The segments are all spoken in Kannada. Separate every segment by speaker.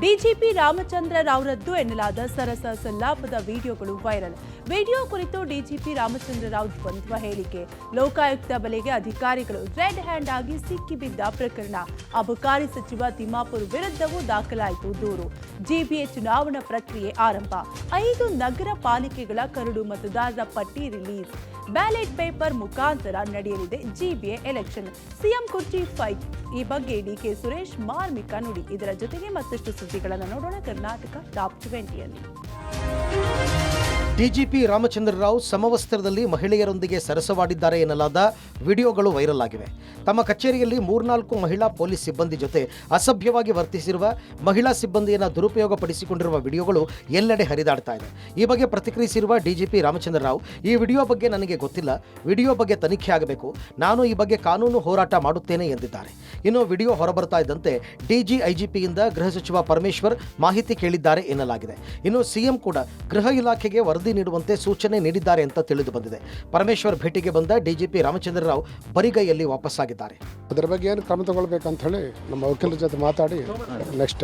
Speaker 1: ಡಿಜಿಪಿ ರಾಮಚಂದ್ರ ರಾವ್ರದ್ದು ಎನ್ನಲಾದ ಸರಸ ಸಲ್ಲಾಪದ ವಿಡಿಯೋಗಳು ವೈರಲ್. ವಿಡಿಯೋ ಕುರಿತು ಡಿಜಿಪಿ ರಾಮಚಂದ್ರ ರಾವ್ ದ್ವಂದ್ವ ಹೇಳಿಕೆ. ಲೋಕಾಯುಕ್ತ ಬಲೆಗೆ ಅಧಿಕಾರಿಗಳು ರೆಡ್ ಹ್ಯಾಂಡ್ ಆಗಿ ಸಿಕ್ಕಿಬಿದ್ದ ಪ್ರಕರಣ. ಅಬಕಾರಿ ಸಚಿವ ತಿಮ್ಮಾಪುರ್ ವಿರುದ್ಧವೂ ದಾಖಲಾಯಿತು ದೂರು. ಜಿಬಿಎ ಚುನಾವಣಾ ಪ್ರಕ್ರಿಯೆ ಆರಂಭ. 5 ನಗರ ಪಾಲಿಕೆಗಳ ಕರಡು ಮತದಾರರ ಪಟ್ಟಿ ರಿಲೀಸ್. ಬ್ಯಾಲೆಟ್ ಪೇಪರ್ ಮುಖಾಂತರ ನಡೆಯಲಿದೆ ಜಿಬಿಎ ಎಲೆಕ್ಷನ್. ಸಿಎಂ ಕುರ್ಚಿ ಫೈಟ್. ಈ ಬಗ್ಗೆ ಡಿಕೆ ಸುರೇಶ್ ಮಾರ್ಮಿಕ ನುಡಿ. ಇದರ ಜೊತೆಗೆ ಮತ್ತಷ್ಟು ಸುದ್ದಿಗಳನ್ನು ನೋಡೋಣ ಕರ್ನಾಟಕ ಟಾಪ್ 20ಯಲ್ಲಿ.
Speaker 2: ಡಿಜಿಪಿ ರಾಮಚಂದ್ರ ರಾವ್ ಸಮವಸ್ತ್ರದಲ್ಲಿ ಮಹಿಳೆಯರೊಂದಿಗೆ ಸರಸವಾಡಿದ್ದಾರೆ ಎನ್ನಲಾದ ವಿಡಿಯೋಗಳು ವೈರಲ್ ಆಗಿವೆ. ತಮ್ಮ ಕಚೇರಿಯಲ್ಲಿ 3-4 ಮಹಿಳಾ ಪೊಲೀಸ್ ಸಿಬ್ಬಂದಿ ಜೊತೆ ಅಸಭ್ಯವಾಗಿ ವರ್ತಿಸಿರುವ ಮಹಿಳಾ ಸಿಬ್ಬಂದಿಯನ್ನು ದುರುಪಯೋಗಪಡಿಸಿಕೊಂಡಿರುವ ವಿಡಿಯೋಗಳು ಎಲ್ಲೆಡೆ ಹರಿದಾಡ್ತಾ ಇದೆ. ಈ ಬಗ್ಗೆ ಪ್ರತಿಕ್ರಿಯಿಸಿರುವ ಡಿಜಿಪಿ ರಾಮಚಂದ್ರ ರಾವ್, ಈ ವಿಡಿಯೋ ಬಗ್ಗೆ ನನಗೆ ಗೊತ್ತಿಲ್ಲ, ವಿಡಿಯೋ ಬಗ್ಗೆ ತನಿಖೆ ಆಗಬೇಕು, ನಾನು ಈ ಬಗ್ಗೆ ಕಾನೂನು ಹೋರಾಟ ಮಾಡುತ್ತೇನೆ ಎಂದಿದ್ದಾರೆ. ಇನ್ನು ವಿಡಿಯೋ ಹೊರಬರ್ತಾ ಇದ್ದಂತೆ ಡಿಜಿಐಜಿಪಿಯಿಂದ ಗೃಹ ಸಚಿವ ಪರಮೇಶ್ವರ್ ಮಾಹಿತಿ ಕೇಳಿದ್ದಾರೆ ಎನ್ನಲಾಗಿದೆ. ಇನ್ನು ಸಿಎಂ ಕೂಡ ಗೃಹ ಇಲಾಖೆಗೆ ವರದಿ ನೀಡುವಂತೆ ಸೂಚನೆ ನೀಡಿದ್ದಾರೆ ಅಂತ ತಿಳಿದು ಬಂದಿದೆ. ಪರಮೇಶ್ವರ್ ಭೇಟಿಗೆ ಬಂದ ಡಿಜಿಪಿ ರಾಮಚಂದ್ರ ರಾವ್ ಬರಿಗೈಯಲ್ಲಿ ವಾಪಸ್ಸಾಗಿದ್ದಾರೆ.
Speaker 3: ಅದರ ಬಗ್ಗೆ ಏನು ಕ್ರಮ ತಗೊಳ್ಬೇಕಂತ ಹೇಳಿ ನಮ್ಮ ವಕೀಲರ ಜೊತೆ ಮಾತಾಡಿ ನೆಕ್ಸ್ಟ್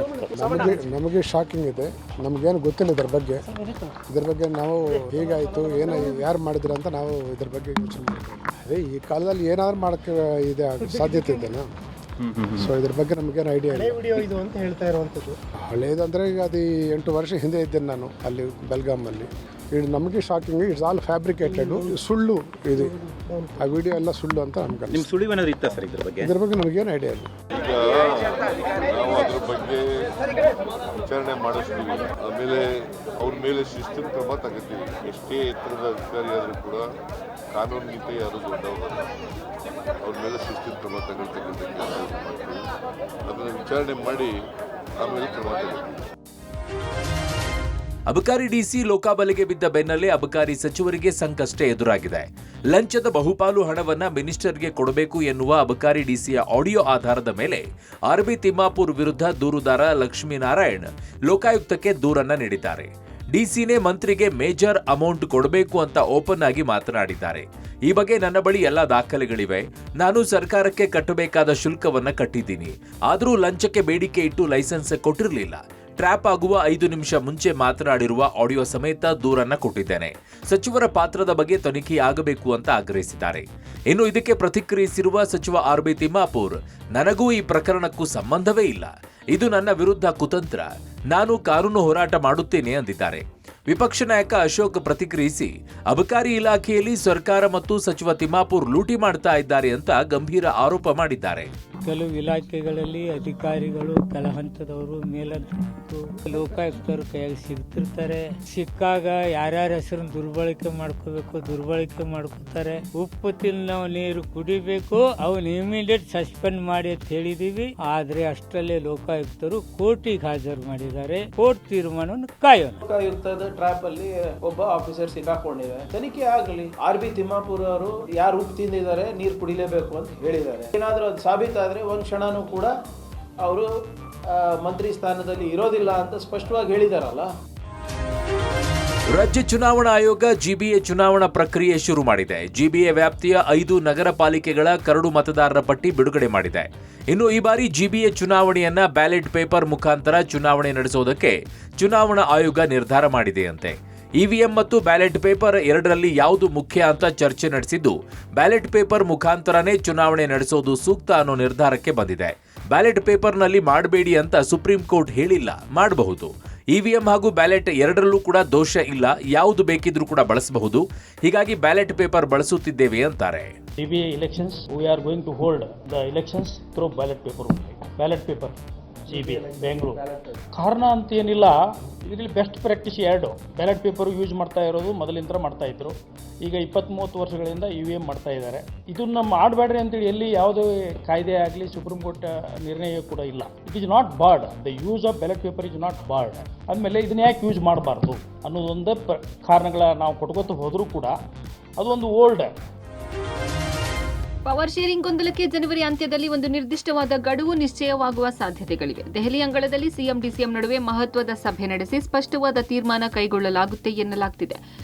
Speaker 3: ನಮಗೆ ಶಾಕಿಂಗ್ ಇದೆ, ನಮಗೇನು ಗೊತ್ತಿಲ್ಲ ಇದ್ರ ಬಗ್ಗೆ ನಾವು ಹೇಗಾಯಿತು ಏನು ಯಾರು ಮಾಡಿದ್ರು ಅಂತ ನಾವು ಇದ್ರ ಬಗ್ಗೆ ಯೋಚನೆ ಮಾಡ್ತೀವಿ. ಅದೇ ಈ ಕಾಲದಲ್ಲಿ ಏನಾದ್ರು ಮಾಡೋಕ್ಕೆ ಇದೆ ಸಾಧ್ಯತೆ ಇದೆನಾ? ಸೊ ಇದ್ರ ಬಗ್ಗೆ ನಮಗೇನು ಐಡಿಯಾ ಇಲ್ಲ.
Speaker 4: ವಿಡಿಯೋ ಇದು ಅಂತ ಹೇಳ್ತಾ ಇರುವಂಥದ್ದು
Speaker 3: ಹಳೇದಂದರೆ ಈಗ ಅದು 8 ವರ್ಷ ಹಿಂದೆ ಇದ್ದೇನೆ ನಾನು ಅಲ್ಲಿ ಬೆಲ್ಗಾಮಲ್ಲಿ. ಇದು ನಮಗೆ ಶಾಕಿಂಗ್, ಇಟ್ಸ್ ಆಲ್ ಫ್ಯಾಬ್ರಿಕೇಟೆಡ್, ಸುಳ್ಳು ಇದು. ಆ ವಿಡಿಯೋ ಎಲ್ಲ ಸುಳ್ಳು ಅಂತ ನಮ್ಗೆ
Speaker 5: ನಿಮ್ಮ ಸುಳಿವೇನಾದ್ರು ಇತ್ತಾ ಸರ್ ಇದ್ರ ಬಗ್ಗೆ
Speaker 3: ನಮಗೇನು ಐಡಿಯಾ ಇಲ್ಲ.
Speaker 6: ನಾವು ಅದ್ರ ಬಗ್ಗೆ ವಿಚಾರಣೆ ಮಾಡಿಸ್ತೀವಿ. ಆಮೇಲೆ ಅವ್ರ ಮೇಲೆ ಶಿಸ್ತಿನ ಕ್ರಮ ತಗೋತೀವಿ. ಎಷ್ಟೇ ಎತ್ತರದ ಅಧಿಕಾರಿ ಆದರೂ ಕೂಡ ಕಾನೂನಿಗಿಂತ ಯಾರು ದೊಡ್ಡವರಲ್ಲ. ಅವ್ರ ಮೇಲೆ ಶಿಸ್ತಿನ ಕ್ರಮ ತಗೊಳ್ತಕ್ಕಂಥ ಕೆಲಸ ಮಾಡ್ತೀವಿ. ಅದನ್ನು ವಿಚಾರಣೆ ಮಾಡಿ ಆಮೇಲೆ ಕ್ರಮ ತಗೋತೀವಿ.
Speaker 7: ಅಬಕಾರಿ ಡಿಸಿ ಲೋಕಾಬಲೆಗೆ ಬಿದ್ದ ಬೆನ್ನಲ್ಲೇ ಅಬಕಾರಿ ಸಚಿವರಿಗೆ ಸಂಕಷ್ಟ ಎದುರಾಗಿದೆ. ಲಂಚದ ಬಹುಪಾಲು ಹಣವನ್ನ ಮಿನಿಸ್ಟರ್ಗೆ ಕೊಡಬೇಕು ಎನ್ನುವ ಅಬಕಾರಿ ಡಿಸಿಯ ಆಡಿಯೋ ಆಧಾರದ ಮೇಲೆ ಆರ್ಬಿ ತಿಮ್ಮಾಪುರ್ ವಿರುದ್ಧ ದೂರುದಾರ ಲಕ್ಷ್ಮೀನಾರಾಯಣ್ ಲೋಕಾಯುಕ್ತಕ್ಕೆ ದೂರನ್ನ ನೀಡಿದ್ದಾರೆ. ಡಿಸಿನೇ ಮಂತ್ರಿಗೆ ಮೇಜರ್ ಅಮೌಂಟ್ ಕೊಡಬೇಕು ಅಂತ ಓಪನ್ ಆಗಿ ಮಾತನಾಡಿದ್ದಾರೆ. ಈ ಬಗ್ಗೆ ನನ್ನ ಬಳಿ ಎಲ್ಲ ದಾಖಲೆಗಳಿವೆ, ನಾನು ಸರ್ಕಾರಕ್ಕೆ ಕಟ್ಟಬೇಕಾದ ಶುಲ್ಕವನ್ನ ಕಟ್ಟಿದ್ದೀನಿ, ಆದರೂ ಲಂಚಕ್ಕೆ ಬೇಡಿಕೆ ಇಟ್ಟು ಲೈಸೆನ್ಸ್ ಕೊಟ್ಟಿರಲಿಲ್ಲ. ಟ್ರ್ಯಾಪ್ ಆಗುವ 5 ನಿಮಿಷ ಮುಂಚೆ ಮಾತನಾಡಿರುವ ಆಡಿಯೋ ಸಮೇತ ದೂರನ್ನ ಕೊಟ್ಟಿದ್ದೇನೆ. ಸಚಿವರ ಪಾತ್ರದ ಬಗ್ಗೆ ತನಿಖೆ ಆಗಬೇಕು ಅಂತ ಆಗ್ರಹಿಸಿದ್ದಾರೆ. ಇನ್ನು ಇದಕ್ಕೆ ಪ್ರತಿಕ್ರಿಯಿಸಿರುವ ಸಚಿವ ಆರ್ಬಿ ತಿಮ್ಮಾಪುರ್, ನನಗೂ ಈ ಪ್ರಕರಣಕ್ಕೂ ಸಂಬಂಧವೇ ಇಲ್ಲ, ಇದು ನನ್ನ ವಿರುದ್ಧ ಕುತಂತ್ರ, ನಾನು ಕಾನೂನು ಹೋರಾಟ ಮಾಡುತ್ತೇನೆ ಅಂದಿದ್ದಾರೆ. ವಿಪಕ್ಷ ನಾಯಕ ಅಶೋಕ್ ಪ್ರತಿಕ್ರಿಯಿಸಿ, ಅಬಕಾರಿ ಇಲಾಖೆಯಲ್ಲಿ ಸರ್ಕಾರ ಮತ್ತು ಸಚಿವ ತಿಮ್ಮಾಪುರ್ ಲೂಟಿ ಮಾಡ್ತಾ ಇದ್ದಾರೆ ಅಂತ ಗಂಭೀರ ಆರೋಪ ಮಾಡಿದ್ದಾರೆ.
Speaker 8: ಕೆಲವು ಇಲಾಖೆಗಳಲ್ಲಿ ಅಧಿಕಾರಿಗಳು ಕೆಳ ಹಂತದವರು ಮೇಲಂತೂ ಲೋಕಾಯುಕ್ತರು ಕೈಯಾಗಿ ಸಿಗ್ತಿರ್ತಾರೆ. ಸಿಕ್ಕಾಗ ಯಾರ್ಯಾರ ಹೆಸರನ್ನು ದುರ್ಬಳಕೆ ಮಾಡ್ಕೋತಾರೆ. ಉಪ್ಪು ತಿನ್ನ ನೀರು ಕುಡಿಬೇಕು, ಅವನ್ ಇಮಿಡಿಯೇಟ್ ಸಸ್ಪೆಂಡ್ ಮಾಡಿ ಅಂತ ಹೇಳಿದೀವಿ. ಆದ್ರೆ ಅಷ್ಟರಲ್ಲೇ ಲೋಕಾಯುಕ್ತರು ಕೋರ್ಟಿಗೆ ಹಾಜರು ಮಾಡಿದ್ದಾರೆ. ಕೋರ್ಟ್ ತೀರ್ಮಾನವನ್ನು ಕಾಯೋಣ.
Speaker 4: ಲೋಕಾಯುಕ್ತದ ಟ್ರ್ಯಾಪ್ ಅಲ್ಲಿ ಒಬ್ಬ ಆಫೀಸರ್ ಸಿಕ್ಕಾಕೊಂಡಿದೆ, ತನಿಖೆ ಆಗಲಿ. ಆರ್ಬಿ ತಿಮ್ಮಾಪುರ್ ಅವರು ಯಾರು ಉಪ್ಪು ತಿಂದಿದ್ದಾರೆ, ನೀರು ಕುಡಿಲೇಬೇಕು ಅಂತ ಹೇಳಿದ್ದಾರೆ. ಏನಾದ್ರೂ ಅದು ಸಾಬೀತಾದ್ರೆ ಒಂದ್ ಕ್ಷಣನೂ ಕೂಡ ಅವರು ಮಂತ್ರಿ ಸ್ಥಾನದಲ್ಲಿ ಇರೋದಿಲ್ಲ ಅಂತ ಸ್ಪಷ್ಟವಾಗಿ ಹೇಳಿದಾರಲ್ಲ.
Speaker 7: ರಾಜ್ಯ ಚುನಾವಣಾ ಆಯೋಗ ಜಿಬಿಎ ಚುನಾವಣಾ ಪ್ರಕ್ರಿಯೆ ಶುರು ಮಾಡಿದೆ. ಜಿಬಿಎ ವ್ಯಾಪ್ತಿಯ 5 ನಗರ ಪಾಲಿಕೆಗಳ ಕರಡು ಮತದಾರರ ಪಟ್ಟಿ ಬಿಡುಗಡೆ ಮಾಡಿದೆ. ಇನ್ನು ಈ ಬಾರಿ ಜಿಬಿಎ ಚುನಾವಣೆಯನ್ನ ಬ್ಯಾಲೆಟ್ ಪೇಪರ್ ಮುಖಾಂತರ ಚುನಾವಣೆ ನಡೆಸೋದಕ್ಕೆ ಚುನಾವಣಾ ಆಯೋಗ ನಿರ್ಧಾರ ಮಾಡಿದೆಯಂತೆ. ಇವಿಎಂ ಮತ್ತು ಬ್ಯಾಲೆಟ್ ಪೇಪರ್ ಎರಡರಲ್ಲಿ ಯಾವುದು ಮುಖ್ಯ ಅಂತ ಚರ್ಚೆ ನಡೆಸಿದ್ದು, ಬ್ಯಾಲೆಟ್ ಪೇಪರ್ ಮುಖಾಂತರನೇ ಚುನಾವಣೆ ನಡೆಸೋದು ಸೂಕ್ತ ಅನ್ನೋ ನಿರ್ಧಾರಕ್ಕೆ ಬಂದಿದೆ. ಬ್ಯಾಲೆಟ್ ಪೇಪರ್ನಲ್ಲಿ ಮಾಡಬೇಡಿ ಅಂತ ಸುಪ್ರೀಂ ಕೋರ್ಟ್ ಹೇಳಿಲ್ಲ, ಮಾಡಬಹುದು. ಇವಿಎಂ ಹಾಗೂ ಬ್ಯಾಲೆಟ್ ಎರಡರಲ್ಲೂ ಕೂಡ ದೋಷ ಇಲ್ಲ, ಯಾವುದು ಬೇಕಿದ್ರೂ ಕೂಡ ಬಳಸಬಹುದು. ಹೀಗಾಗಿ ಬ್ಯಾಲೆಟ್ ಪೇಪರ್ ಬಳಸುತ್ತಿದ್ದೇವೆ ಅಂತಾರೆ.
Speaker 9: CBA elections, we are going to hold the elections through ballot paper only. Ballot paper, CBA, Bengaluru. ಕಾರಣ ಅಂತ ಏನಿಲ್ಲ, ಇದರಲ್ಲಿ best practice 2. Ballot paper use ಮಾಡ್ತಾ ಇರೋದು ಮೊದಲಿಂದ ಮಾಡ್ತಾ ಇದ್ರು. ಈಗ 20-30 ವರ್ಷಗಳಿಂದ ಇವಿಎಂ ಮಾಡ್ತಾ ಇದ್ದಾರೆ. ಇದನ್ನ ಮಾಡಬೇಡ್ರಿ ಅಂತೇಳಿ ಎಲ್ಲಿ ಯಾವುದೇ ಕಾಯ್ದೆ ಆಗಲಿ ಸುಪ್ರೀಂ ಕೋರ್ಟ್ ನಿರ್ಣಯ ಕೂಡ ಇಲ್ಲ. It is not border, the use of ballot paper is not border. ಆದಮೇಲೆ ಇದನ್ನ ಯಾಕೆ ಯೂಸ್ ಮಾಡಬಾರ್ದು ಅನ್ನೋದೊಂದು ಕಾರಣಗಳ ನಾವು ಕೊಟ್ಕೋತ ಹೋದರೂ ಕೂಡ ಅದೊಂದು ಓಲ್ಡ್.
Speaker 10: ಪವರ್ ಶೇರಿಂಗ್ ಗೊಂದಲಕ್ಕೆ ಜನವರಿ ಅಂತ್ಯದಲ್ಲಿ ಒಂದು ನಿರ್ದಿಷ್ಟವಾದ ಗಡುವು ನಿಶ್ಚಯವಾಗುವ ಸಾಧ್ಯತೆಗಳಿವೆ. ದೆಹಲಿ ಅಂಗಳದಲ್ಲಿ ಸಿಎಂ ಡಿಸಿಎಂ ನಡುವೆ ಮಹತ್ವದ ಸಭೆ ನಡೆಸಿ ಸ್ಪಷ್ಟವಾದ ತೀರ್ಮಾನ ಕೈಗೊಳ್ಳಲಾಗುತ್ತೆ ಎನ್ನಲಾಗ್ತಿದೆ.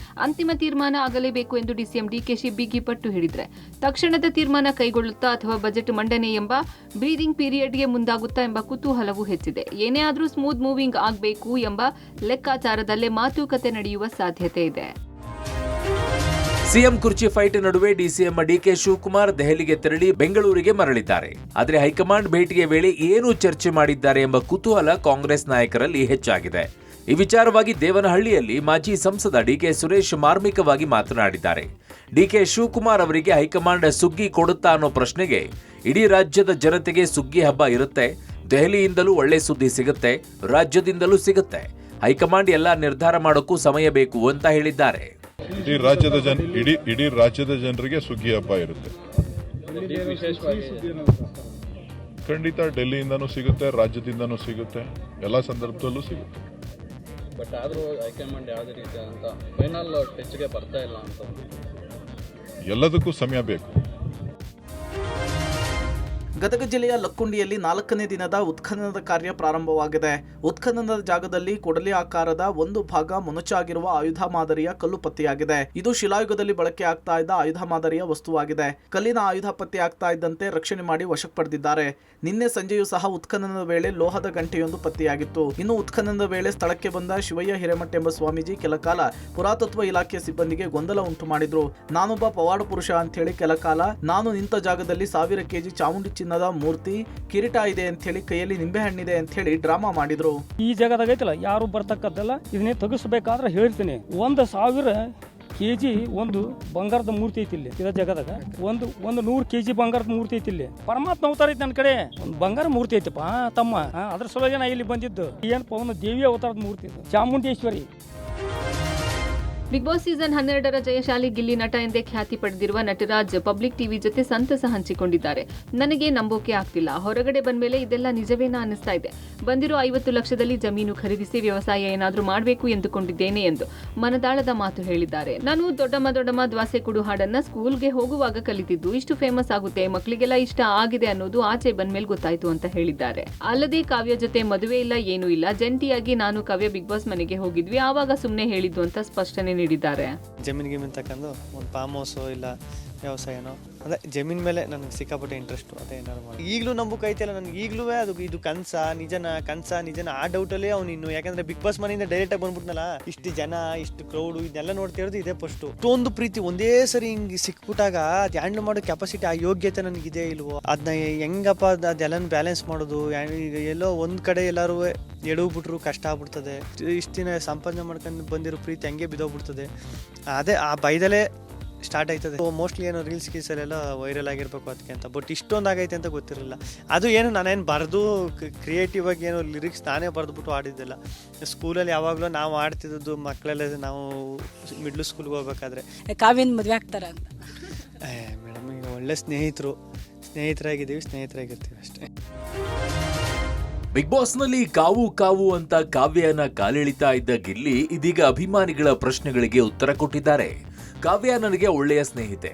Speaker 10: ಅಂತಿಮ ತೀರ್ಮಾನ ಆಗಲೇಬೇಕು ಎಂದು ಡಿಸಿಎಂ ಡಿಕೆಶಿ ಬಿಗಿ ಪಟ್ಟು ಹಿಡಿದ್ರೆ ತಕ್ಷಣದ ತೀರ್ಮಾನ ಕೈಗೊಳ್ಳುತ್ತಾ ಅಥವಾ ಬಜೆಟ್ ಮಂಡನೆ ಎಂಬ ಬ್ರೀದಿಂಗ್ ಪೀರಿಯಡ್ಗೆ ಮುಂದಾಗುತ್ತಾ ಎಂಬ ಕುತೂಹಲವೂ ಹೆಚ್ಚಿದೆ. ಏನೇ ಆದರೂ ಸ್ಮೂತ್ ಮೂವಿಂಗ್ ಆಗಬೇಕು ಎಂಬ ಲೆಕ್ಕಾಚಾರದಲ್ಲೇ ಮಾತುಕತೆ ನಡೆಯುವ ಸಾಧ್ಯತೆ ಇದೆ.
Speaker 7: ಸಿಎಂ ಕುರ್ಚಿ ಫೈಟ್ ನಡುವೆ ಡಿಸಿಎಂ ಡಿಕೆ ಶಿವಕುಮಾರ್ ದೆಹಲಿಗೆ ತೆರಳಿ ಬೆಂಗಳೂರಿಗೆ ಮರಳಿದ್ದಾರೆ. ಆದರೆ ಹೈಕಮಾಂಡ್ ಭೇಟಿಯ ವೇಳೆ ಏನು ಚರ್ಚೆ ಮಾಡಿದ್ದಾರೆ ಎಂಬ ಕುತೂಹಲ ಕಾಂಗ್ರೆಸ್ ನಾಯಕರಲ್ಲಿ ಹೆಚ್ಚಾಗಿದೆ. ಈ ವಿಚಾರವಾಗಿ ದೇವನಹಳ್ಳಿಯಲ್ಲಿ ಮಾಜಿ ಸಂಸದ ಡಿಕೆ ಸುರೇಶ್ ಮಾರ್ಮಿಕವಾಗಿ ಮಾತನಾಡಿದ್ದಾರೆ. ಡಿಕೆ ಶಿವಕುಮಾರ್ ಅವರಿಗೆ ಹೈಕಮಾಂಡ್ ಸುಗ್ಗಿ ಕೊಡುತ್ತಾ ಅನ್ನೋ ಪ್ರಶ್ನೆಗೆ ಇಡೀ ರಾಜ್ಯದ ಜನತೆಗೆ ಸುಗ್ಗಿ ಹಬ್ಬ ಇರುತ್ತೆ. ದೆಹಲಿಯಿಂದಲೂ ಒಳ್ಳೆ ಸುದ್ದಿ ಸಿಗುತ್ತೆ, ರಾಜ್ಯದಿಂದಲೂ ಸಿಗುತ್ತೆ. ಹೈಕಮಾಂಡ್ ಎಲ್ಲ ನಿರ್ಧಾರ ಮಾಡೋಕ್ಕೂ ಸಮಯ ಬೇಕು ಅಂತ ಹೇಳಿದ್ದಾರೆ.
Speaker 6: ಇಡೀ ರಾಜ್ಯದ ಜನರಿಗೆ ಸುಗ್ಗಿ ಹಬ್ಬ ಇರುತ್ತೆ. ಖಂಡಿತ ಡೆಲ್ಲಿಯಿಂದನೂ ಸಿಗುತ್ತೆ, ರಾಜ್ಯದಿಂದನೂ ಸಿಗುತ್ತೆ, ಎಲ್ಲ ಸಂದರ್ಭದಲ್ಲೂ ಸಿಗುತ್ತೆ.
Speaker 11: ಬಟ್ ಆದರೂ ಹೈಕಮಾಂಡ್ ಯಾವುದೇ ರೀತಿ ಅಂತ ಫೈನಲ್ ಟಚ್ಗೆ ಬರ್ತಾ ಇಲ್ಲ ಅಂತ.
Speaker 6: ಎಲ್ಲದಕ್ಕೂ ಸಮಯ ಬೇಕು.
Speaker 12: ಗದಗ ಜಿಲ್ಲೆಯ ಲಕ್ಕುಂಡಿಯಲ್ಲಿ 4ನೇ ದಿನದ ಉತ್ಖನನದ ಕಾರ್ಯ ಪ್ರಾರಂಭವಾಗಿದೆ. ಉತ್ಖನನದ ಜಾಗದಲ್ಲಿ ಕೊಡಲಿ ಆಕಾರದ ಒಂದು ಭಾಗ ಮೊನಚಾಗಿರುವ ಆಯುಧ ಮಾದರಿಯ ಕಲ್ಲು ಪತ್ತೆಯಾಗಿದೆ. ಇದು ಶಿಲಾಯುಗದಲ್ಲಿ ಬಳಕೆ ಆಗ್ತಾ ಇದ್ದ ಆಯುಧ ಮಾದರಿಯ ವಸ್ತುವಾಗಿದೆ. ಕಲ್ಲಿನ ಆಯುಧ ಪತ್ತೆ ಆಗ್ತಾ ಇದ್ದಂತೆ ರಕ್ಷಣೆ ಮಾಡಿ ವಶಕ್ಕೆ ಪಡೆದಿದ್ದಾರೆ. ನಿನ್ನೆ ಸಂಜೆಯೂ ಸಹ ಉತ್ಖನನದ ವೇಳೆ ಲೋಹದ ಗಂಟೆಯೊಂದು ಪತ್ತೆಯಾಗಿತ್ತು. ಇನ್ನು ಉತ್ಖನನದ ವೇಳೆ ಸ್ಥಳಕ್ಕೆ ಬಂದ ಶಿವಯ್ಯ ಹಿರೇಮಠ ಎಂಬ ಸ್ವಾಮೀಜಿ ಕೆಲಕಾಲ ಪುರಾತತ್ವ ಇಲಾಖೆ ಸಿಬ್ಬಂದಿಗೆ ಗೊಂದಲ ಉಂಟು ಮಾಡಿದ್ರು. ನಾನೊಬ್ಬ ಪವಾಡ ಪುರುಷ ಅಂತ ಹೇಳಿ ಕೆಲಕಾಲ ನಾನು ನಿಂತ ಜಾಗದಲ್ಲಿ 1000 kg ಚಾಮುಂಡಿ ಚಿನ್ನದ ಮೂರ್ತಿ, ಕಿರೀಟ ಇದೆ ಅಂತ ಹೇಳಿ, ಕೈಯಲ್ಲಿ ನಿಂಬೆಹಣ್ಣಿದೆ ಅಂತ ಹೇಳಿ ಡ್ರಾಮಾ ಮಾಡಿದ್ರು.
Speaker 8: ಈ ಜಾಗದಾಗ ಐತಲ್ಲ, ಯಾರು ಬರ್ತಕ್ಕದ್ದಲ್ಲ, ಇದನ್ನೇ ತೆಗಿಸ್ಬೇಕಾದ್ರೆ ಹೇಳ್ತೀನಿ. 1,000 kg ಒಂದು ಬಂಗಾರದ ಮೂರ್ತಿ ಐತಿ ಇಲ್ಲಿ. ಇದ ಜಾಗದಾಗ ಒಂದು 100 kg ಬಂಗಾರದ ಮೂರ್ತಿ ಐತಿ ಇಲ್ಲಿ. ಪರಮಾತ್ಮ ಅವತಾರ ಐತಿ ನನ್ನ ಕಡೆ, ಒಂದು ಬಂಗಾರ ಮೂರ್ತಿ ಐತಪ್ಪ ತಮ್ಮ. ಅದ್ರ ಸಲುವಾಗಿ ನಾ ಇಲ್ಲಿ ಬಂದಿದ್ದು. ಏನಪ್ಪ, ಒಂದು ದೇವಿ ಅವತಾರದ ಮೂರ್ತಿ ಇದು, ಚಾಮುಂಡೇಶ್ವರಿ.
Speaker 10: ಬಿಗ್ ಬಾಸ್ ಸೀಸನ್ 12ರ ಜಯಶಾಲಿ ಗಿಲ್ಲಿ ನಟ ಎಂದೇ ಖ್ಯಾತಿ ಪಡೆದಿರುವ ನಟರಾಜ್ ಪಬ್ಲಿಕ್ ಟಿವಿ ಜೊತೆ ಸಂತಸ ಹಂಚಿಕೊಂಡಿದ್ದಾರೆ. ನನಗೆ ನಂಬೋಕೆ ಆಗ್ತಿಲ್ಲ, ಹೊರಗಡೆ ಬಂದ್ಮೇಲೆ ಇದೆಲ್ಲ ನಿಜವೇನಾ ಅನ್ನಿಸ್ತಾ ಇದೆ. ಬಂದಿರೋ 50 ಲಕ್ಷದಲ್ಲಿ ಜಮೀನು ಖರೀದಿಸಿ ವ್ಯವಸಾಯ ಏನಾದ್ರೂ ಮಾಡಬೇಕು ಎಂದುಕೊಂಡಿದ್ದೇನೆ ಎಂದು ಮನದಾಳದ ಮಾತು ಹೇಳಿದ್ದಾರೆ. ನಾನು ದೊಡ್ಡಮ್ಮ ದ್ವಾಸೆ ಕುಡು ಹಾಡನ್ನ ಸ್ಕೂಲ್ಗೆ ಹೋಗುವಾಗ ಕಲಿತಿದ್ದು, ಇಷ್ಟು ಫೇಮಸ್ ಆಗುತ್ತೆ, ಮಕ್ಕಳಿಗೆಲ್ಲ ಇಷ್ಟ ಆಗಿದೆ ಅನ್ನೋದು ಆಚೆ ಬಂದ್ಮೇಲೆ ಗೊತ್ತಾಯ್ತು ಅಂತ ಹೇಳಿದ್ದಾರೆ. ಅಲ್ಲದೆ ಕಾವ್ಯ ಜೊತೆ ಮದುವೆ ಇಲ್ಲ, ಏನೂ ಇಲ್ಲ, ಜಂಟಿಯಾಗಿ ನಾನು ಕಾವ್ಯ ಬಿಗ್ ಬಾಸ್ ಮನೆಗೆ ಹೋಗಿದ್ವಿ, ಆವಾಗ ಸುಮ್ಮನೆ ಹೇಳಿದ್ದು ಅಂತ ಸ್ಪಷ್ಟನೆ ನೀಡಿದ್ದಾರೆ.
Speaker 13: ಜಮೀನ್ ತಕ್ಕಂಡು ಒಂದು ಫಾರ್ಮ್ ಹೌಸು ಇಲ್ಲ ವ್ಯವಸಾಯನೋ, ಅದೇ ಜಮೀನ್ ಮೇಲೆ ನನಗೆ ಸಿಕ್ಕಾಪಟ್ಟೆ ಇಂಟ್ರೆಸ್ಟು. ಅದೇ ಏನಾದ್ರು ಮಾಡಿ ಈಗಲೂ ನಂಬುಕ್ ಐತಿಲ್ಲ ನನಗೆ. ಈಗಲೂ ಅದು ಇದು ಕನಸ ನಿಜನ ಆ ಡೌಟಲ್ಲೇ ಅವ್ನು ಇನ್ನು. ಯಾಕಂದ್ರೆ ಬಿಗ್ ಬಾಸ್ ಮನೆಯಿಂದ ಡೈರೆಕ್ಟಾಗಿ ಬಂದ್ಬಿಟ್ನಲ್ಲ, ಇಷ್ಟು ಜನ, ಇಷ್ಟು ಕ್ರೌಡು, ಇದನ್ನೆಲ್ಲ ನೋಡ್ತಿರೋದು ಇದೇ ಫಸ್ಟು. ಇಷ್ಟೊಂದು ಪ್ರೀತಿ ಒಂದೇ ಸರಿ ಹಿಂಗೆ ಸಿಕ್ಬಿಟ್ಟಾಗ ಅದು ಹ್ಯಾಂಡಲ್ ಮಾಡೋ ಕೆಪಾಸಿಟಿ, ಆ ಯೋಗ್ಯತೆ ನನಗಿದೆ ಇಲ್ವೋ, ಅದನ್ನ ಹೆಂಗಪ್ಪ ಅದೆಲ್ಲ ಬ್ಯಾಲೆನ್ಸ್ ಮಾಡೋದು. ಈಗ ಎಲ್ಲೋ ಒಂದು ಕಡೆ ಎಲ್ಲರೂ ಎಡವ್ಬಿಟ್ರು ಕಷ್ಟ ಆಗ್ಬಿಡ್ತದೆ. ಇಷ್ಟು ದಿನ ಸಂಪಾದನೆ ಮಾಡ್ಕೊಂಡು ಬಂದಿರೋ ಪ್ರೀತಿ ಹಂಗೆ ಬಿದ್ದೋಗ್ಬಿಡ್ತದೆ. ಅದೇ ಆ ಭಯದಲ್ಲೇ ಸ್ಟಾರ್ಟ್ ಆಯ್ತದೆ. ಮೋಸ್ಟ್ಲಿ ಏನೋ ರೀಲ್ಸ್ ಗೀಸಲ್ಲೆಲ್ಲ ವೈರಲ್ ಆಗಿರ್ಬೇಕು ಅದಕ್ಕೆ ಅಂತ. ಬಟ್ ಇಷ್ಟೊಂದು ಆಗೈತೆ ಅಂತ ಗೊತ್ತಿರಲಿಲ್ಲ. ಅದು ಏನು ನಾನೇನು ಬರೆದು ಕ್ರಿಯೇಟಿವ್ ಆಗಿ ಏನೋ ಲಿರಿಕ್ಸ್ ನಾನೇ ಬರೆದ್ಬಿಟ್ಟು ಆಡಿದ್ದಿಲ್ಲ. ಸ್ಕೂಲಲ್ಲಿ ಯಾವಾಗಲೂ ನಾವು ಆಡ್ತಿದ್ದು ಮಕ್ಕಳೆಲ್ಲ, ನಾವು ಮಿಡ್ಲ್ ಸ್ಕೂಲ್ಗೆ ಹೋಗ್ಬೇಕಾದ್ರೆ
Speaker 14: ಕಾವ್ಯನ ಮದುವೆ ಆಗ್ತಾರ ಅಂತ.
Speaker 13: ಮೇಡಮ್, ಈಗ ಒಳ್ಳೆ ಸ್ನೇಹಿತರಾಗಿರ್ತೀವಿ ಅಷ್ಟೇ.
Speaker 7: ಬಿಗ್ ಬಾಸ್ನಲ್ಲಿ ಕಾವು ಅಂತ ಕಾವ್ಯನ ಕಾಲೆಳಿತಾ ಇದ್ದ ಗಿಲ್ಲಿ ಇದೀಗ ಅಭಿಮಾನಿಗಳ ಪ್ರಶ್ನೆಗಳಿಗೆ ಉತ್ತರ ಕೊಟ್ಟಿದ್ದಾರೆ. ಕಾವ್ಯ ನನಗೆ ಒಳ್ಳೆಯ ಸ್ನೇಹಿತೆ.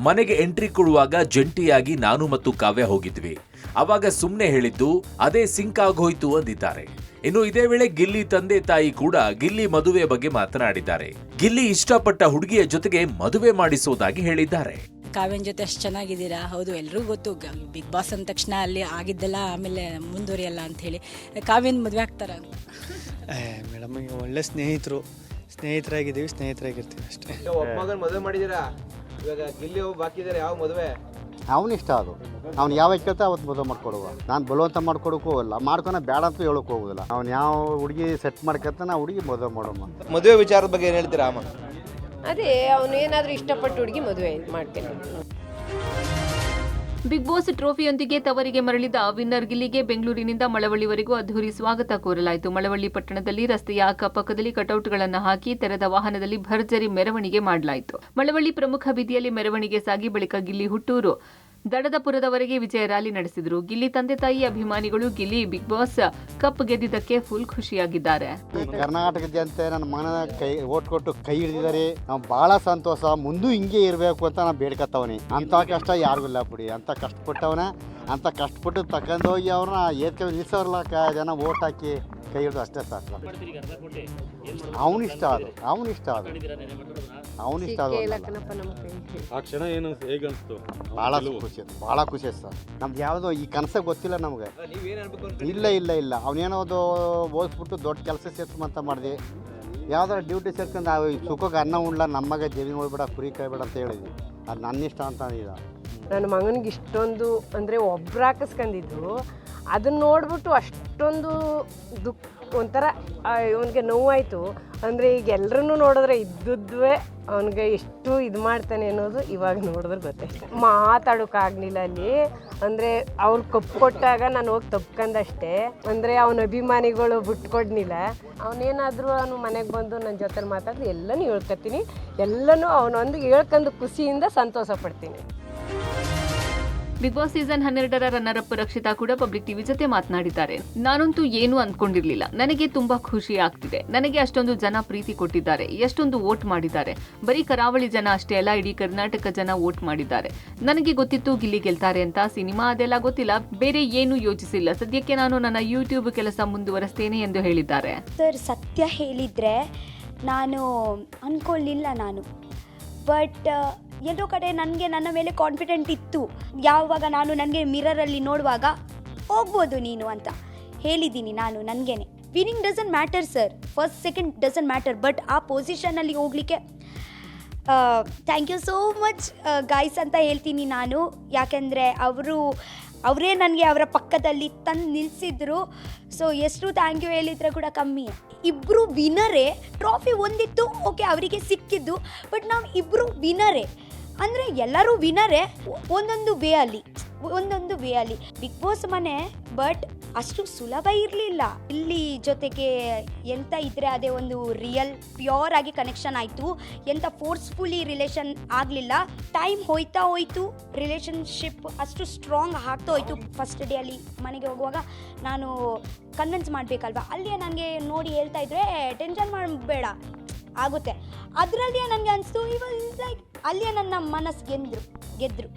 Speaker 7: ಮನೆಗೆ ಎಂಟ್ರಿ ಕೊಡುವಾಗ ಜಂಟಿಯಾಗಿ ನಾನು ಮತ್ತು ಕಾವ್ಯ ಹೋಗಿದ್ವಿ. ಅವಾಗ ಸುಮ್ಮನೆ ಹೇಳಿದ್ದು, ಅದೇ ಸಿಂಕ್ ಆಗೋಯ್ತು ಅಂದಿದ್ದಾರೆ. ಇನ್ನು ಇದೇ ವೇಳೆ ಗಿಲ್ಲಿ ತಂದೆ ತಾಯಿ ಕೂಡ ಗಿಲ್ಲಿ ಮದುವೆ ಬಗ್ಗೆ ಮಾತನಾಡಿದ್ದಾರೆ. ಗಿಲ್ಲಿ ಇಷ್ಟಪಟ್ಟ ಹುಡುಗಿಯ ಜೊತೆಗೆ ಮದುವೆ ಮಾಡಿಸೋದಾಗಿ ಹೇಳಿದ್ದಾರೆ.
Speaker 14: ಕಾವ್ಯನ ಜೊತೆ ಅಷ್ಟು ಚೆನ್ನಾಗಿದ್ದೀರಾ? ಹೌದು, ಎಲ್ರಿಗೂ ಗೊತ್ತು ಬಿಗ್ ಬಾಸ್ ಅಂದ ತಕ್ಷಣ ಅಲ್ಲಿ ಆಗಿದ್ದೆಲ್ಲ ಆಮೇಲೆ ಮುಂದುವರಿಯಲ್ಲ ಅಂತ ಹೇಳಿ. ಕಾವ್ಯನ ಮದುವೆ ಆಗ್ತಾರ?
Speaker 13: ಮೇಡಮ್, ಈಗ ಒಳ್ಳೆ ಸ್ನೇಹಿತರಾಗಿರ್ತೀವಿ ಅಷ್ಟೇ.
Speaker 4: ಒಬ್ಬ ಮದುವೆ ಮಾಡಿದ್ದೀರಾ, ಇವಾಗ ಗಿಲ್ಲಿ ಬಾಕಿ ಇದ್ದಾರೆ, ಯಾವ ಮದುವೆ?
Speaker 15: ಅವನು ಇಷ್ಟ, ಅದು ಅವ್ನು ಯಾವಾಗ ಕೇಳ್ತಾ ಅವತ್ತು ಮದುವೆ ಮಾಡ್ಕೊಡುವ. ನಾನು ಬಲವಂತ ಮಾಡ್ಕೊಡೋಕ್ಕೂ ಹೋಗಲ್ಲ, ಮಾಡ್ಕೊನ ಬೇಡ ಅಂತ ಹೇಳೋಕೆ ಹೋಗೋದಿಲ್ಲ. ಅವ್ನು ಯಾವ ಹುಡುಗಿ ಸೆಟ್ ಮಾಡ್ಕೊತಾನೆ ಆ ಹುಡುಗಿ ಮದುವೆ ಮಾಡೋಮ್ಮ.
Speaker 4: ಮದುವೆ ವಿಚಾರದ ಬಗ್ಗೆ ಏನು ಹೇಳ್ತೀರಾ ಅಮ್ಮ?
Speaker 16: ಅದೇ ಅವನು ಏನಾದರೂ ಇಷ್ಟಪಟ್ಟು ಹುಡುಗಿ ಮದುವೆ ಮಾಡ್ತೇನೆ.
Speaker 10: ಬಿಗ್ ಬಾಸ್ ಟ್ರೋಫಿಯೊಂದಿಗೆ ತವರಿಗೆ ಮರಳಿದ ವಿನ್ನರ್ ಗಿಲ್ಲಿಗೆ ಬೆಂಗಳೂರಿನಿಂದ ಮಳವಳ್ಳಿವರೆಗೂ ಅದ್ಧೂರಿ ಸ್ವಾಗತ ಕೋರಲಾಯಿತು. ಮಳವಳ್ಳಿ ಪಟ್ಟಣದಲ್ಲಿ ರಸ್ತೆಯ ಅಕ್ಕಪಕ್ಕದಲ್ಲಿ ಕಟೌಟ್ಗಳನ್ನು ಹಾಕಿ ತೆರೆದ ವಾಹನದಲ್ಲಿ ಭರ್ಜರಿ ಮೆರವಣಿಗೆ ಮಾಡಲಾಯಿತು. ಮಳವಳ್ಳಿ ಪ್ರಮುಖ ಬೀದಿಯಲ್ಲಿ ಮೆರವಣಿಗೆ ಸಾಗಿ ಬಳಿಕ ಗಿಲ್ಲಿ ಹುಟ್ಟೂರು ದಡದಪುರದವರೆಗೆ ವಿಜಯ ರ್ಯಾಲಿ ನಡೆಸಿದ್ರು. ಗಿಲ್ಲಿ ತಂದೆ ತಾಯಿ ಅಭಿಮಾನಿಗಳು ಗಿಲ್ಲಿ ಬಿಗ್ ಬಾಸ್ ಕಪ್ ಗೆದ್ದಿದ್ದಕ್ಕೆ ಫುಲ್ ಖುಷಿಯಾಗಿದ್ದಾರೆ.
Speaker 15: ಈ ಕರ್ನಾಟಕ ಜನತೆ ನನ್ನ ಮಗನ ಓಟ್ ಕೊಟ್ಟು ಕೈ ಹಿಡಿದಿದ್ದಾರೆ. ನಾವು ಬಹಳ ಸಂತೋಷ. ಮುಂದೂ ಹಿಂಗೆ ಇರಬೇಕು ಅಂತ ನಾವು ಬೇಡ್ಕತ್ತವನಿ. ಅಂತ ಕಷ್ಟ ಯಾರಿಗೂ ಇಲ್ಲ ಬಿಡಿ. ಅಂತ ಕಷ್ಟಪಟ್ಟವನ, ಅಂತ ಕಷ್ಟಪಟ್ಟು ತಗೊಂಡೋಗಿ ಅವ್ರನ್ನ ಏತ್ಕ ನಿಲ್ಸೋರ್ಲ ಜನ ಓಟ್ ಹಾಕಿ ಕೈ ಹಿಡಿದು ಅಷ್ಟೇ ಸಾಕು. ಅವನಿಷ್ಟ ಅದು
Speaker 5: ಆ ಕ್ಷಣ ಏನು ಹೇಗೆ ಅನಿಸ್ತು?
Speaker 15: ಭಾಳ ಖುಷಿ ಆಯ್ತು ಸರ್. ನಮ್ದು ಯಾವುದೋ ಈ ಕನಸೇ ಗೊತ್ತಿಲ್ಲ ನಮಗೆ. ಇಲ್ಲ ಅವನೇನೋದು ಓದಿಸ್ಬಿಟ್ಟು ದೊಡ್ಡ ಕೆಲಸ ಸೇರ್ಸ್ಕೊಂತ ಮಾಡಿದೆ. ಯಾವ್ದಾರ ಡ್ಯೂಟಿ ಸೇರ್ಕೊಂಡು ನಾವು ಸುಖಕ್ಕೆ ಅನ್ನ ಉಣ್ಲ, ನಮಗೆ ಜಮೀನು ಹೋಗ್ಬೇಡ, ಕುರಿ ಕಾಯ್ಬೇಡ ಅಂತ ಹೇಳಿದ್ವಿ. ಅದು ನನ್ನ ಇಷ್ಟ ಅಂತ ಅಂದಿದ್ದ.
Speaker 16: ನನ್ನ ಮಗನಿಗೆ ಇಷ್ಟೊಂದು ಅಂದರೆ ಒಬ್ರು ಹಾಕಿಸ್ಕೊಂಡಿದ್ದು ಅದನ್ನ ನೋಡ್ಬಿಟ್ಟು ಅಷ್ಟೊಂದು ದುಃಖ, ಒಂಥರ ಅವನಿಗೆ ನೋವಾಯಿತು. ಅಂದರೆ ಈಗ ಎಲ್ಲರನ್ನೂ ನೋಡಿದ್ರೆ ಇದ್ದದ್ವೇ ಅವನಿಗೆ ಎಷ್ಟು ಇದು ಮಾಡ್ತಾನೆ ಅನ್ನೋದು ಇವಾಗ ನೋಡಿದ್ರೆ ಗೊತ್ತಾಯ್ತು. ಮಾತಾಡೋಕ್ಕಾಗಲಿಲ್ಲ ಅಲ್ಲಿ. ಅಂದರೆ ಅವ್ರು ಕಪ್ಪು ಕೊಟ್ಟಾಗ ನಾನು ಹೋಗಿ ತಪ್ಕೊಂಡಷ್ಟೇ. ಅಂದರೆ ಅವನ ಅಭಿಮಾನಿಗಳು ಬಿಟ್ಕೊಡ್ನಿಲ್ಲ. ಅವನೇನಾದರೂ ಅವನು ಮನೆಗೆ ಬಂದು ನನ್ನ ಜೊತೆ ಮಾತಾಡಿದ್ರೆ ಎಲ್ಲನೂ ಹೇಳ್ಕೊತೀನಿ. ಎಲ್ಲನೂ ಅವನೊಂದು ಹೇಳ್ಕೊಂಡು ಖುಷಿಯಿಂದ ಸಂತೋಷ ಪಡ್ತೀನಿ.
Speaker 10: ಬಿಗ್ ಬಾಸ್ ಸೀಸನ್ 12ರ ರನ್ನರ್ ಅಪ್ ರಕ್ಷಿತಾ ಕೂಡ ಪಬ್ಲಿಕ್ ಟಿವಿ ಜೊತೆ ಮಾತನಾಡಿದ್ದಾರೆ. ನಾನಂತೂ ಏನೂ ಅಂದ್ಕೊಂಡಿರ್ಲಿಲ್ಲ. ನನಗೆ ತುಂಬಾ ಖುಷಿ ಆಗ್ತಿದೆ. ನನಗೆ ಅಷ್ಟೊಂದು ಜನ ಪ್ರೀತಿ ಕೊಟ್ಟಿದ್ದಾರೆ, ಎಷ್ಟೊಂದು ವೋಟ್ ಮಾಡಿದ್ದಾರೆ. ಬರೀ ಕರಾವಳಿ ಜನ ಅಷ್ಟೇ ಅಲ್ಲ, ಇಡೀ ಕರ್ನಾಟಕ ಜನ ವೋಟ್ ಮಾಡಿದ್ದಾರೆ. ನನಗೆ ಗೊತ್ತಿತ್ತು ಗಿಲ್ಲಿ ಗೆಲ್ತಾರೆ ಅಂತ. ಸಿನಿಮಾ ಅದೆಲ್ಲ ಗೊತ್ತಿಲ್ಲ, ಬೇರೆ ಏನೂ ಯೋಚಿಸಿಲ್ಲ. ಸದ್ಯಕ್ಕೆ ನಾನು ನನ್ನ ಯೂಟ್ಯೂಬ್ ಕೆಲಸ ಮುಂದುವರಿಸ್ತೇನೆ ಎಂದು ಹೇಳಿದ್ದಾರೆ.
Speaker 17: ಸರ್, ಸತ್ಯ ಹೇಳಿದರೆ ನಾನು ಅಂದ್ಕೊಳ್ಳಿಲ್ಲ ನಾನು. ಬಟ್ ಎಲ್ಲೋ ಕಡೆ ನನಗೆ ನನ್ನ ಮೇಲೆ ಕಾನ್ಫಿಡೆಂಟ್ ಇತ್ತು. ಯಾವಾಗ ನಾನು ನನಗೆ ಮಿರರಲ್ಲಿ ನೋಡುವಾಗ ಹೋಗ್ಬೋದು ನೀನು ಅಂತ ಹೇಳಿದ್ದೀನಿ ನಾನು ನನಗೇನೆ. Winning doesn't matter sir, first second doesn't matter. But ಆ ಪೊಸಿಷನಲ್ಲಿ ಹೋಗಲಿಕ್ಕೆ thank you so much guys ಅಂತ ಹೇಳ್ತೀನಿ ನಾನು. ಯಾಕೆಂದರೆ ಅವರೇ ನನಗೆ ಅವರ ಪಕ್ಕದಲ್ಲಿ ತಂದು ನಿಲ್ಲಿಸಿದ್ರು. ಸೊ ಎಷ್ಟು ಥ್ಯಾಂಕ್ ಯು ಹೇಳಿದರೆ ಕೂಡ ಕಮ್ಮಿ. ಇಬ್ಬರು ವಿನರೇ. ಟ್ರಾಫಿ ಒಂದಿತ್ತು, ಓಕೆ, ಅವರಿಗೆ ಸಿಕ್ಕಿದ್ದು. ಬಟ್ ನಾವು ಇಬ್ಬರು ವಿನರೇ. ಅಂದರೆ ಎಲ್ಲರೂ ವಿನರೇ ಒಂದೊಂದು ವೇ ಅಲ್ಲಿ. ಬಿಗ್ ಬಾಸ್ ಮನೆ ಬಟ್ ಅಷ್ಟು ಸುಲಭ ಇರಲಿಲ್ಲ. ಇಲ್ಲಿ ಜೊತೆಗೆ ಎಂತ ಇದ್ದರೆ ಅದೇ ಒಂದು ರಿಯಲ್ ಪ್ಯೂರ್ ಆಗಿ ಕನೆಕ್ಷನ್ ಆಯಿತು. ಎಂಥ ಫೋರ್ಸ್ಫುಲಿ ರಿಲೇಷನ್ ಆಗಲಿಲ್ಲ. ಟೈಮ್ ಹೋಯ್ತು, ರಿಲೇಷನ್ಶಿಪ್ ಅಷ್ಟು ಸ್ಟ್ರಾಂಗ್ ಆಗ್ತಾ ಹೋಯ್ತು. ಫಸ್ಟ್ ಡೇ ಅಲ್ಲಿ ಮನೆಗೆ ಹೋಗುವಾಗ ನಾನು ಕನ್ವಿನ್ಸ್ ಮಾಡಬೇಕಲ್ವ, ಅಲ್ಲಿಯೇ ನನಗೆ ನೋಡಿ ಹೇಳ್ತಾ ಇದ್ರೆ ಟೆನ್ಷನ್ ಮಾಡಬೇಡ ಆಗುತ್ತೆ. ಅದರಲ್ಲಿಯೇ ನನಗೆ ಅನಿಸ್ತು, ಲೈಕ್ ಅಲ್ಲಿಯೇ ನನ್ನ ಮನಸ್ಸು ಗೆದ್ರು.